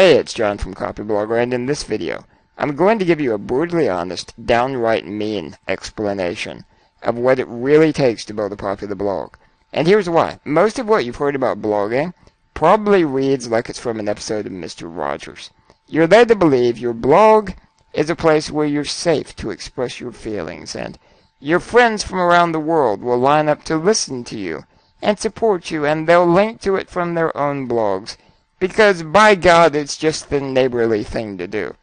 Hey, it's John from Copyblogger, and in this video, I'm going to give you a brutally honest, downright mean explanation of what it really takes to build a popular blog. And here's why. Most of what you've heard about blogging probably reads like it's from an episode of Mr. Rogers. You're led to believe your blog is a place where you're safe to express your feelings, and your friends from around the world will line up to listen to you and support you, and they'll link to it from their own blogs. Because, by God, it's just the neighborly thing to do.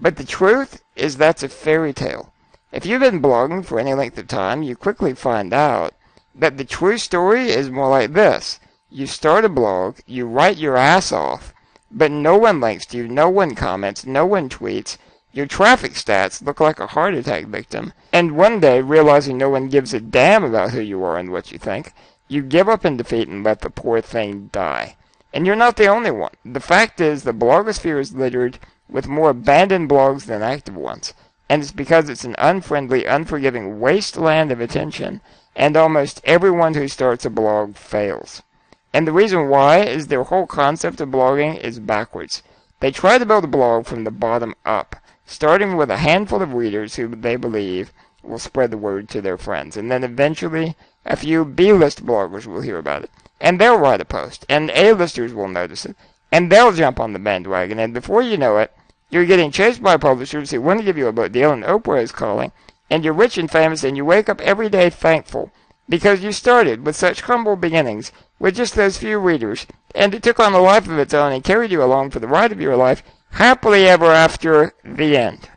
But the truth is that's a fairy tale. If you've been blogging for any length of time, you quickly find out that the true story is more like this. You start a blog, you write your ass off, but no one links to you, no one comments, no one tweets. Your traffic stats look like a heart attack victim. And one day, realizing no one gives a damn about who you are and what you think, you give up in defeat and let the poor thing die. And you're not the only one. The fact is, the blogosphere is littered with more abandoned blogs than active ones. And it's because it's an unfriendly, unforgiving wasteland of attention, and almost everyone who starts a blog fails. And the reason why is their whole concept of blogging is backwards. They try to build a blog from the bottom up, starting with a handful of readers who they believe will spread the word to their friends. And then eventually, a few B-list bloggers will hear about it. And they'll write a post, and A-listers will notice it, and they'll jump on the bandwagon, and before you know it, you're getting chased by publishers who want to give you a book deal, and Oprah is calling, and you're rich and famous, and you wake up every day thankful, because you started with such humble beginnings, with just those few readers, and it took on a life of its own and carried you along for the ride of your life, happily ever after, the end.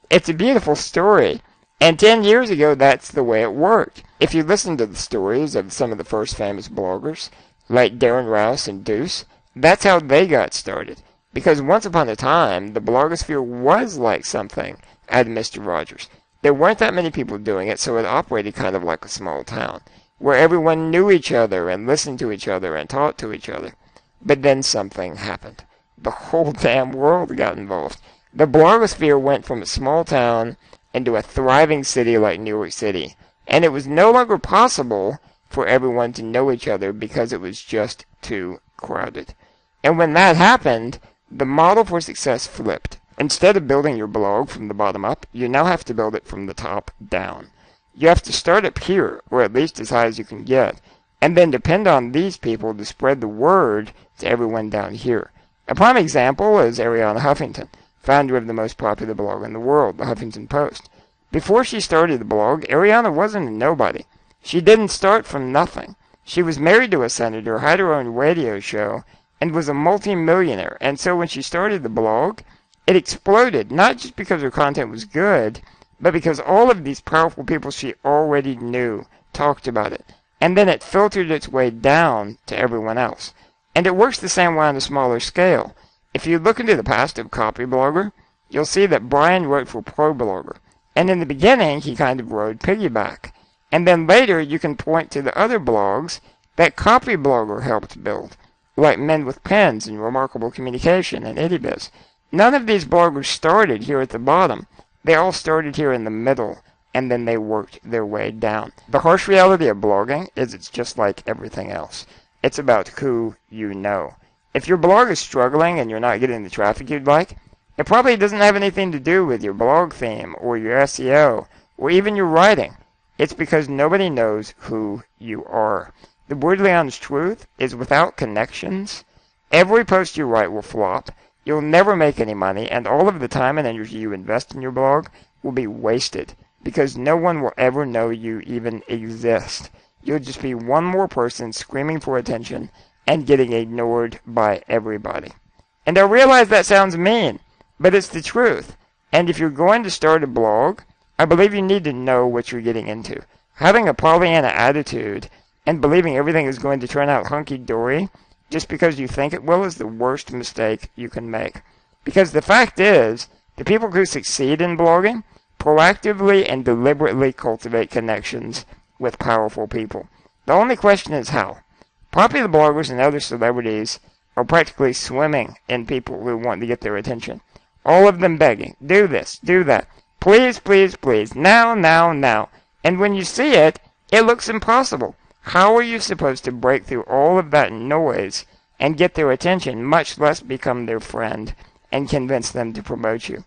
It's a beautiful story. And 10 years ago, that's the way it worked. If you listen to the stories of some of the first famous bloggers, like Darren Rouse and Deuce, that's how they got started. Because once upon a time, the blogosphere was like something at Mr. Rogers. There weren't that many people doing it, so it operated kind of like a small town, where everyone knew each other and listened to each other and talked to each other. But then something happened. The whole damn world got involved. The blogosphere went from a small town into a thriving city like New York City. And it was no longer possible for everyone to know each other because it was just too crowded. And when that happened, the model for success flipped. Instead of building your blog from the bottom up, you now have to build it from the top down. You have to start up here, or at least as high as you can get, and then depend on these people to spread the word to everyone down here. A prime example is Arianna Huffington, founder of the most popular blog in the world, the Huffington Post. Before she started the blog, Arianna wasn't a nobody. She didn't start from nothing. She was married to a senator, had her own radio show, and was a multi-millionaire. And so when she started the blog, it exploded, not just because her content was good, but because all of these powerful people she already knew talked about it. And then it filtered its way down to everyone else. And it works the same way on a smaller scale. If you look into the past of Copyblogger, you'll see that Brian wrote for ProBlogger. And in the beginning, he kind of rode piggyback. And then later, you can point to the other blogs that Copyblogger helped build, like Men with Pens and Remarkable Communication and IddyBiz. None of these bloggers started here at the bottom. They all started here in the middle, and then they worked their way down. The harsh reality of blogging is it's just like everything else. It's about who you know. If your blog is struggling and you're not getting the traffic you'd like, it probably doesn't have anything to do with your blog theme or your SEO or even your writing. It's because nobody knows who you are. The brutally honest truth is without connections, every post you write will flop, you'll never make any money, and all of the time and energy you invest in your blog will be wasted because no one will ever know you even exist. You'll just be one more person screaming for attention and getting ignored by everybody. And I realize that sounds mean, but it's the truth. And if you're going to start a blog, I believe you need to know what you're getting into. Having a Pollyanna attitude and believing everything is going to turn out hunky-dory just because you think it will is the worst mistake you can make. Because the fact is, the people who succeed in blogging proactively and deliberately cultivate connections with powerful people. The only question is how. Popular bloggers and other celebrities are practically swimming in people who want to get their attention. All of them begging, do this, do that, please, please, please, now, now, now. And when you see it, it looks impossible. How are you supposed to break through all of that noise and get their attention, much less become their friend and convince them to promote you.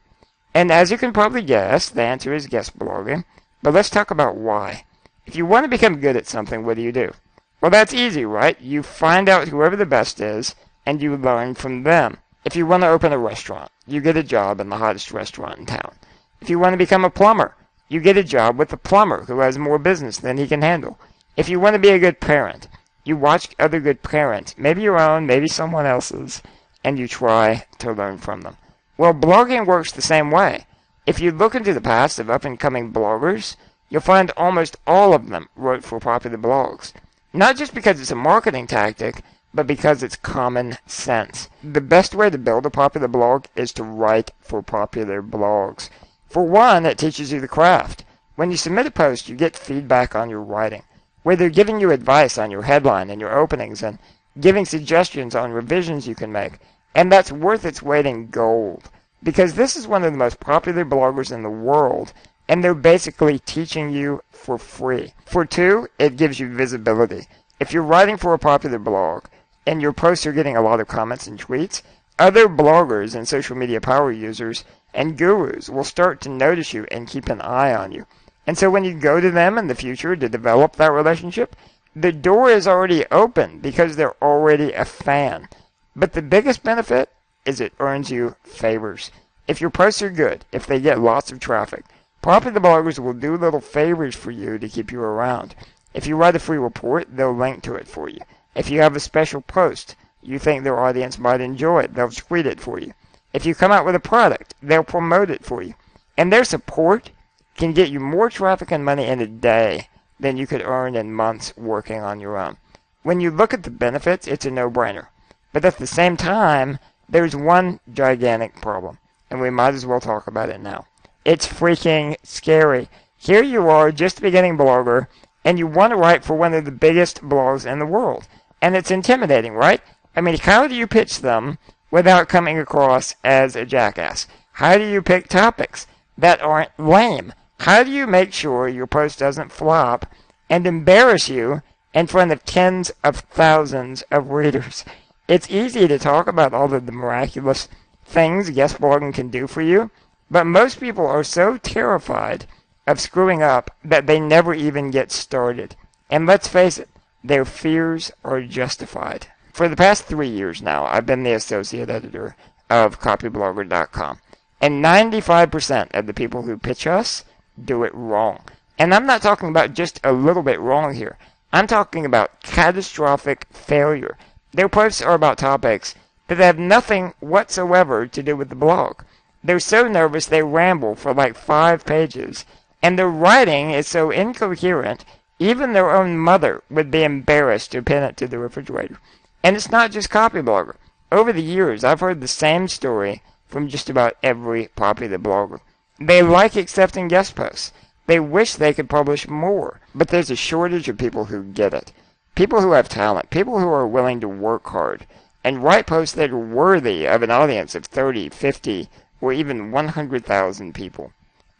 And as you can probably guess, the answer is guest blogging. But let's talk about why. If you want to become good at something, what do? Well, that's easy, right? You find out whoever the best is, and you learn from them. If you want to open a restaurant, you get a job in the hottest restaurant in town. If you want to become a plumber, you get a job with the plumber who has more business than he can handle. If you want to be a good parent, you watch other good parents, maybe your own, maybe someone else's, and you try to learn from them. Well, blogging works the same way. If you look into the past of up-and-coming bloggers, you'll find almost all of them wrote for popular blogs. Not just because it's a marketing tactic, but because it's common sense. The best way to build a popular blog is to write for popular blogs. For one, it teaches you the craft. When you submit a post, you get feedback on your writing, where they're giving you advice on your headline and your openings and giving suggestions on revisions you can make. And that's worth its weight in gold, because this is one of the most popular bloggers in the world, and they're basically teaching you for free. For two, it gives you visibility. If you're writing for a popular blog, and your posts are getting a lot of comments and tweets, other bloggers and social media power users and gurus will start to notice you and keep an eye on you. And so when you go to them in the future to develop that relationship, the door is already open because they're already a fan. But the biggest benefit is it earns you favors. If your posts are good, if they get lots of traffic, popular bloggers will do little favors for you to keep you around. If you write a free report, they'll link to it for you. If you have a special post you think their audience might enjoy it, they'll tweet it for you. If you come out with a product, they'll promote it for you. And their support can get you more traffic and money in a day than you could earn in months working on your own. When you look at the benefits, it's a no-brainer. But at the same time, there's one gigantic problem, and we might as well talk about it now. It's freaking scary. Here you are, just a beginning blogger, and you want to write for one of the biggest blogs in the world. And it's intimidating, right? I mean, how do you pitch them without coming across as a jackass? How do you pick topics that aren't lame? How do you make sure your post doesn't flop and embarrass you in front of tens of thousands of readers? It's easy to talk about all of the miraculous things guest blogging can do for you, but most people are so terrified of screwing up that they never even get started. And let's face it, their fears are justified. For the past 3 years now, I've been the associate editor of copyblogger.com, and 95% of the people who pitch us do it wrong. And I'm not talking about just a little bit wrong here. I'm talking about catastrophic failure. Their posts are about topics that have nothing whatsoever to do with the blog. They're so nervous they ramble for like 5 pages, and their writing is so incoherent, even their own mother would be embarrassed to pin it to the refrigerator. And it's not just Copyblogger. Over the years, I've heard the same story from just about every popular blogger. They like accepting guest posts. They wish they could publish more, but there's a shortage of people who get it. People who have talent, people who are willing to work hard, and write posts that are worthy of an audience of 30, 50, or even 100,000 people.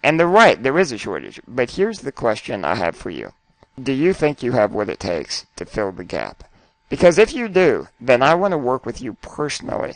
And they're right, there is a shortage, but here's the question I have for you. Do you think you have what it takes to fill the gap? Because if you do, then I want to work with you personally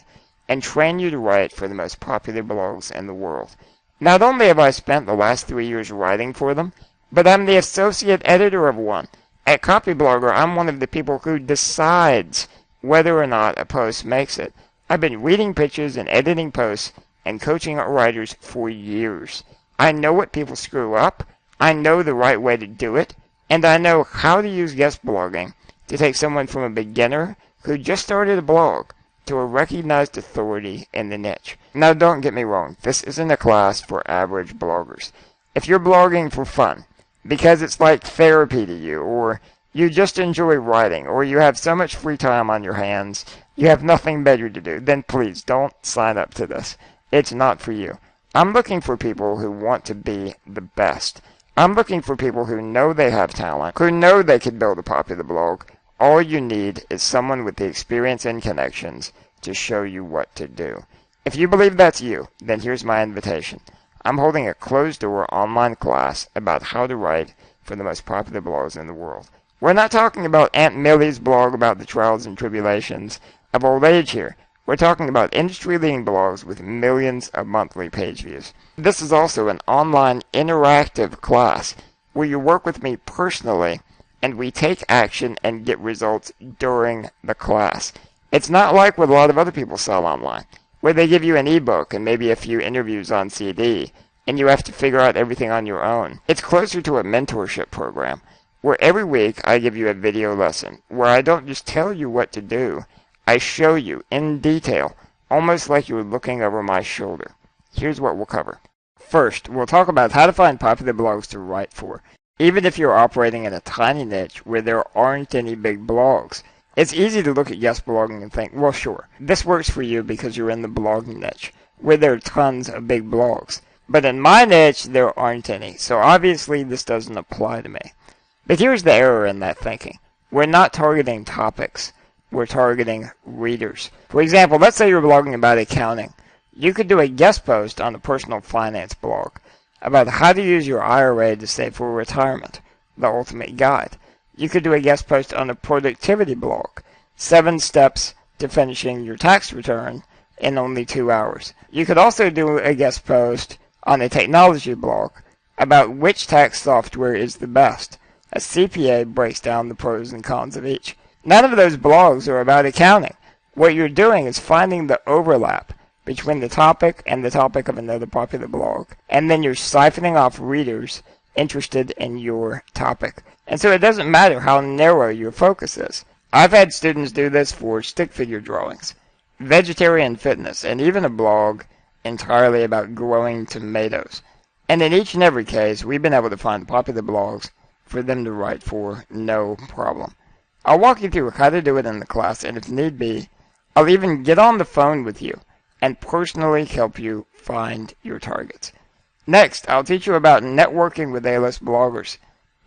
and train you to write for the most popular blogs in the world. Not only have I spent the last 3 years writing for them, but I'm the associate editor of one. At Copyblogger, I'm one of the people who decides whether or not a post makes it. I've been reading pitches and editing posts and coaching our writers for years. I know what people screw up, I know the right way to do it, and I know how to use guest blogging to take someone from a beginner who just started a blog to a recognized authority in the niche. Now don't get me wrong, this isn't a class for average bloggers. If you're blogging for fun, because it's like therapy to you, or you just enjoy writing, or you have so much free time on your hands, you have nothing better to do, then please don't sign up to this. It's not for you. I'm looking for people who want to be the best. I'm looking for people who know they have talent, who know they can build a popular blog. All you need is someone with the experience and connections to show you what to do. If you believe that's you, then here's my invitation. I'm holding a closed-door online class about how to write for the most popular blogs in the world. We're not talking about Aunt Millie's blog about the trials and tribulations of old age here. We're talking about industry-leading blogs with millions of monthly page views. This is also an online interactive class where you work with me personally and we take action and get results during the class. It's not like what a lot of other people sell online, where they give you an ebook and maybe a few interviews on CD, and you have to figure out everything on your own. It's closer to a mentorship program, where every week I give you a video lesson, where I don't just tell you what to do, I show you in detail, almost like you're looking over my shoulder. Here's what we'll cover. First, we'll talk about how to find popular blogs to write for. Even if you're operating in a tiny niche where there aren't any big blogs, it's easy to look at guest blogging and think, well, sure, this works for you because you're in the blogging niche, where there are tons of big blogs. But in my niche, there aren't any, so obviously this doesn't apply to me. But here's the error in that thinking. We're not targeting topics. We're targeting readers. For example, let's say you're blogging about accounting. You could do a guest post on a personal finance blog about how to use your IRA to save for retirement, the ultimate guide. You could do a guest post on a productivity blog, 7 steps to finishing your tax return in only 2 hours. You could also do a guest post on a technology blog about which tax software is the best. A CPA breaks down the pros and cons of each. None of those blogs are about accounting. What you're doing is finding the overlap between the topic and the topic of another popular blog, and then you're siphoning off readers interested in your topic. And so it doesn't matter how narrow your focus is. I've had students do this for stick figure drawings, vegetarian fitness, and even a blog entirely about growing tomatoes. And in each and every case, we've been able to find popular blogs for them to write for, no problem. I'll walk you through how to do it in the class, and if need be, I'll even get on the phone with you and personally help you find your targets. Next, I'll teach you about networking with A-list bloggers.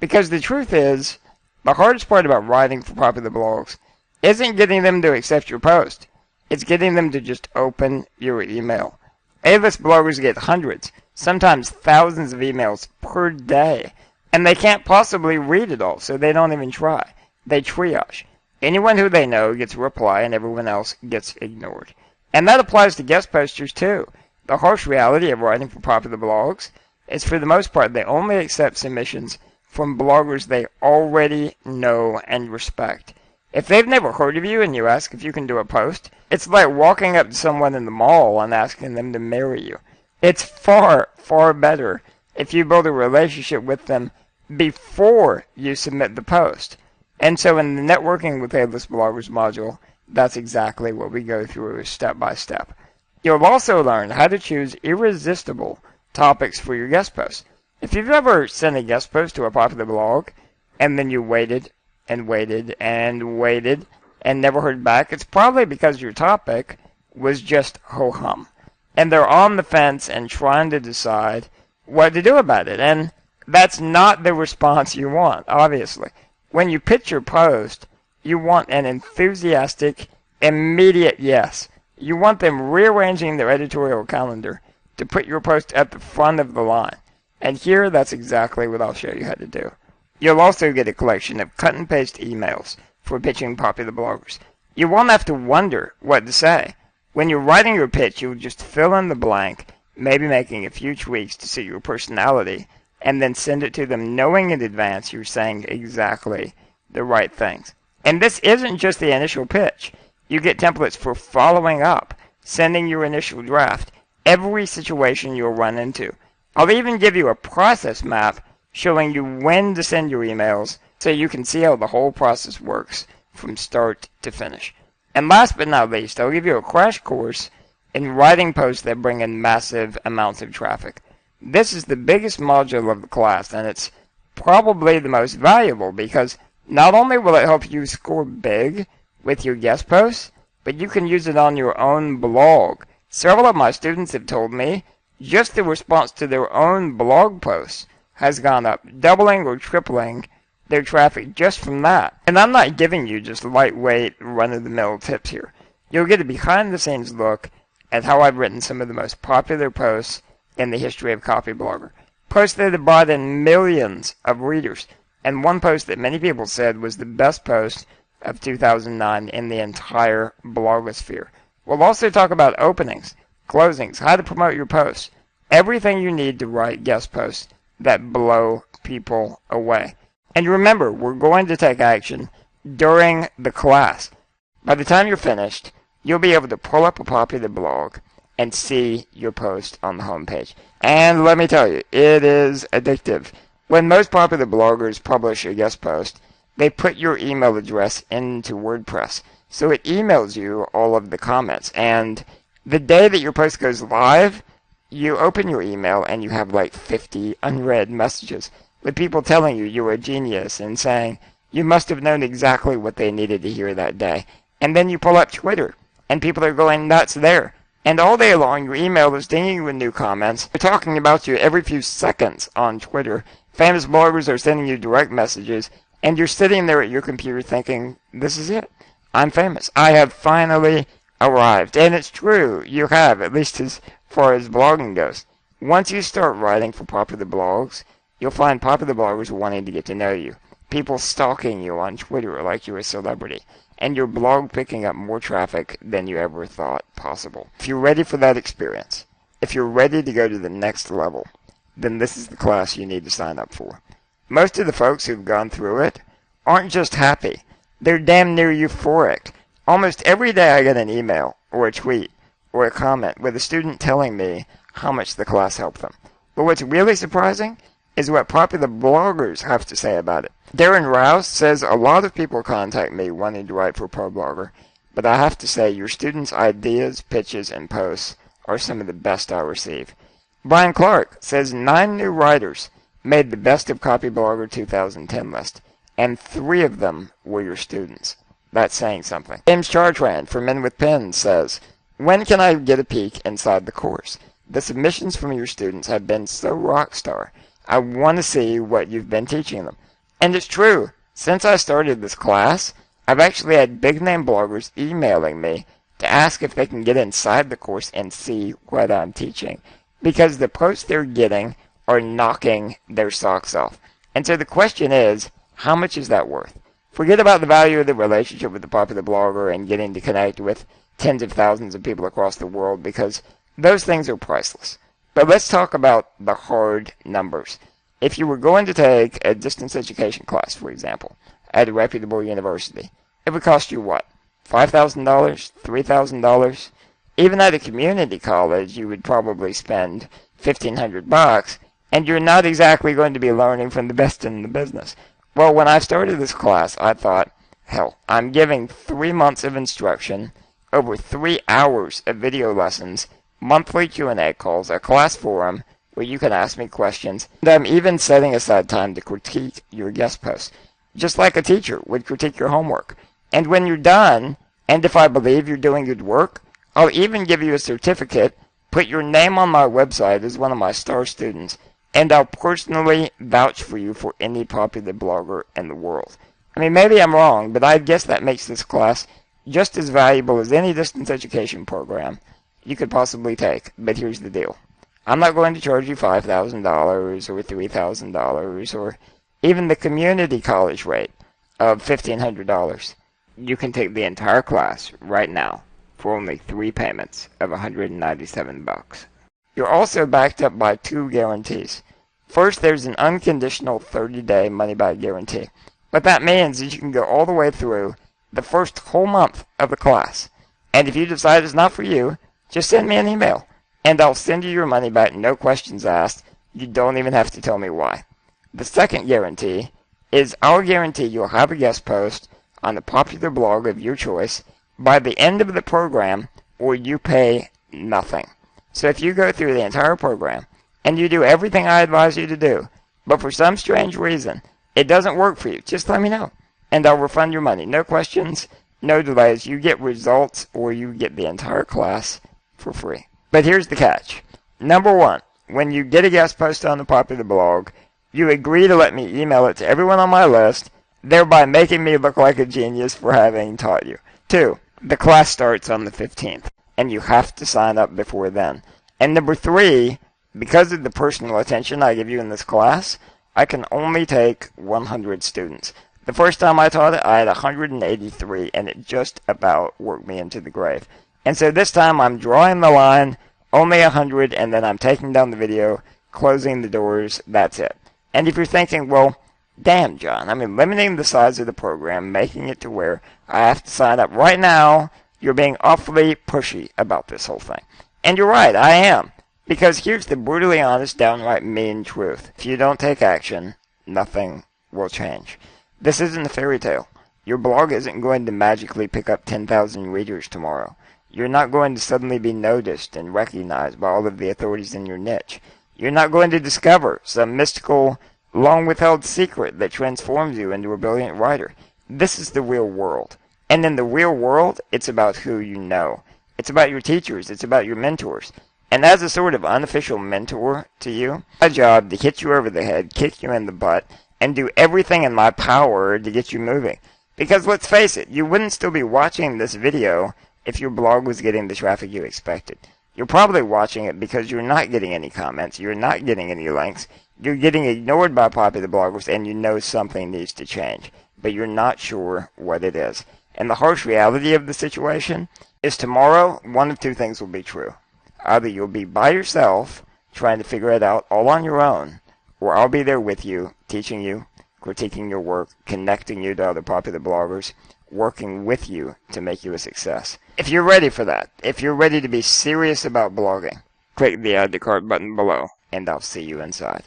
Because the truth is, the hardest part about writing for popular blogs isn't getting them to accept your post. It's getting them to just open your email. A-list bloggers get hundreds, sometimes thousands of emails per day, and they can't possibly read it all, so they don't even try. They triage. Anyone who they know gets a reply and everyone else gets ignored. And that applies to guest posters too. The harsh reality of writing for popular blogs is for the most part they only accept submissions from bloggers they already know and respect. If they've never heard of you and you ask if you can do a post, it's like walking up to someone in the mall and asking them to marry you. It's far, far better if you build a relationship with them before you submit the post. And so in the Networking with A-list Bloggers module, that's exactly what we go through step by step. You'll also learn how to choose irresistible topics for your guest posts. If you've ever sent a guest post to a popular blog, and then you waited and waited and waited and never heard back, it's probably because your topic was just ho-hum. And they're on the fence and trying to decide what to do about it. And that's not the response you want, obviously. When you pitch your post, you want an enthusiastic, immediate yes. You want them rearranging their editorial calendar to put your post at the front of the line. And here, that's exactly what I'll show you how to do. You'll also get a collection of cut and paste emails for pitching popular bloggers. You won't have to wonder what to say. When you're writing your pitch, you'll just fill in the blank, maybe making a few tweaks to suit your personality, and then send it to them knowing in advance you're saying exactly the right things. And this isn't just the initial pitch. You get templates for following up, sending your initial draft, every situation you'll run into. I'll even give you a process map showing you when to send your emails so you can see how the whole process works from start to finish. And last but not least, I'll give you a crash course in writing posts that bring in massive amounts of traffic. This is the biggest module of the class, and it's probably the most valuable because not only will it help you score big with your guest posts, but you can use it on your own blog. Several of my students have told me just the response to their own blog posts has gone up, doubling or tripling their traffic just from that. And I'm not giving you just lightweight, run-of-the-mill tips here. You'll get a behind-the-scenes look at how I've written some of the most popular posts in the history of Copyblogger. Posts that have brought in millions of readers. And one post that many people said was the best post of 2009 in the entire blogosphere. We'll also talk about openings, closings, how to promote your posts, everything you need to write guest posts that blow people away. And remember, we're going to take action during the class. By the time you're finished, you'll be able to pull up a popular blog and see your post on the homepage. And let me tell you, it is addictive. When most popular bloggers publish a guest post, they put your email address into WordPress. So it emails you all of the comments. And the day that your post goes live, you open your email and you have like 50 unread messages with people telling you you're a genius and saying you must have known exactly what they needed to hear that day. And then you pull up Twitter and people are going nuts there. And all day long, your email is dinging you with new comments. They're talking about you every few seconds on Twitter. Famous bloggers are sending you direct messages, and you're sitting there at your computer thinking, this is it. I'm famous. I have finally arrived. And it's true, you have, at least as far as blogging goes. Once you start writing for popular blogs, you'll find popular bloggers wanting to get to know you. People stalking you on Twitter like you're a celebrity. And your blog picking up more traffic than you ever thought possible. If you're ready for that experience, if you're ready to go to the next level, then this is the class you need to sign up for. Most of the folks who've gone through it aren't just happy. They're damn near euphoric. Almost every day I get an email or a tweet or a comment with a student telling me how much the class helped them. But what's really surprising is what popular bloggers have to say about it. Darren Rouse says a lot of people contact me wanting to write for ProBlogger, but I have to say your students' ideas, pitches, and posts are some of the best I receive. Brian Clark says 9 new writers made the Best of Copyblogger 2010 list, and 3 of them were your students. That's saying something. James Chartrand for Men with Pens says, when can I get a peek inside the course? The submissions from your students have been so rock star. I want to see what you've been teaching them. And it's true. Since I started this class, I've actually had big-name bloggers emailing me to ask if they can get inside the course and see what I'm teaching. Because the posts they're getting are knocking their socks off. And so the question is, how much is that worth? Forget about the value of the relationship with the popular blogger and getting to connect with tens of thousands of people across the world, because those things are priceless. But let's talk about the hard numbers. If you were going to take a distance education class, for example, at a reputable university, it would cost you what? $5,000? $3,000? Even at a community college, you would probably spend $1,500, and you're not exactly going to be learning from the best in the business. Well, when I started this class, I thought, hell, I'm giving 3 months of instruction, over 3 hours of video lessons, monthly Q&A calls, a class forum where you can ask me questions, and I'm even setting aside time to critique your guest posts, just like a teacher would critique your homework. And when you're done, and if I believe you're doing good work, I'll even give you a certificate, put your name on my website as one of my star students, and I'll personally vouch for you for any popular blogger in the world. I mean, maybe I'm wrong, but I guess that makes this class just as valuable as any distance education program you could possibly take. But here's the deal. I'm not going to charge you $5,000 or $3,000 or even the community college rate of $1,500. You can take the entire class right now for only 3 payments of $197. You're also backed up by 2 guarantees. First, there's an unconditional 30-day money-back guarantee. What that means is you can go all the way through the first whole month of the class. And if you decide it's not for you, just send me an email, and I'll send you your money back, no questions asked. You don't even have to tell me why. The second guarantee is I'll guarantee you'll have a guest post on a popular blog of your choice by the end of the program, or you pay nothing. So if you go through the entire program, and you do everything I advise you to do, but for some strange reason, it doesn't work for you, just let me know, and I'll refund your money. No questions, no delays. You get results, or you get the entire class for free. But here's the catch. Number 1, when you get a guest post on the popular blog, you agree to let me email it to everyone on my list, thereby making me look like a genius for having taught you. 2, the class starts on the 15th, and you have to sign up before then. And number 3, because of the personal attention I give you in this class, I can only take 100 students. The first time I taught it, I had 183, and it just about worked me into the grave. And so this time I'm drawing the line, only 100, and then I'm taking down the video, closing the doors, that's it. And if you're thinking, well, damn, John, I'm limiting the size of the program, making it to where I have to sign up right now, you're being awfully pushy about this whole thing. And you're right, I am. Because here's the brutally honest, downright mean truth. If you don't take action, nothing will change. This isn't a fairy tale. Your blog isn't going to magically pick up 10,000 readers tomorrow. You're not going to suddenly be noticed and recognized by all of the authorities in your niche. You're not going to discover some mystical, long-withheld secret that transforms you into a brilliant writer. This is the real world. And in the real world, it's about who you know. It's about your teachers. It's about your mentors. And as a sort of unofficial mentor to you, my job to hit you over the head, kick you in the butt, and do everything in my power to get you moving. Because let's face it, you wouldn't still be watching this video if your blog was getting the traffic you expected. You're probably watching it because you're not getting any comments, you're not getting any links, you're getting ignored by popular bloggers, and you know something needs to change, but you're not sure what it is. And the harsh reality of the situation is tomorrow, one of two things will be true. Either you'll be by yourself, trying to figure it out all on your own, or I'll be there with you, teaching you, critiquing your work, connecting you to other popular bloggers, working with you to make you a success. If you're ready for that, if you're ready to be serious about blogging, click the Add to Cart button below, and I'll see you inside.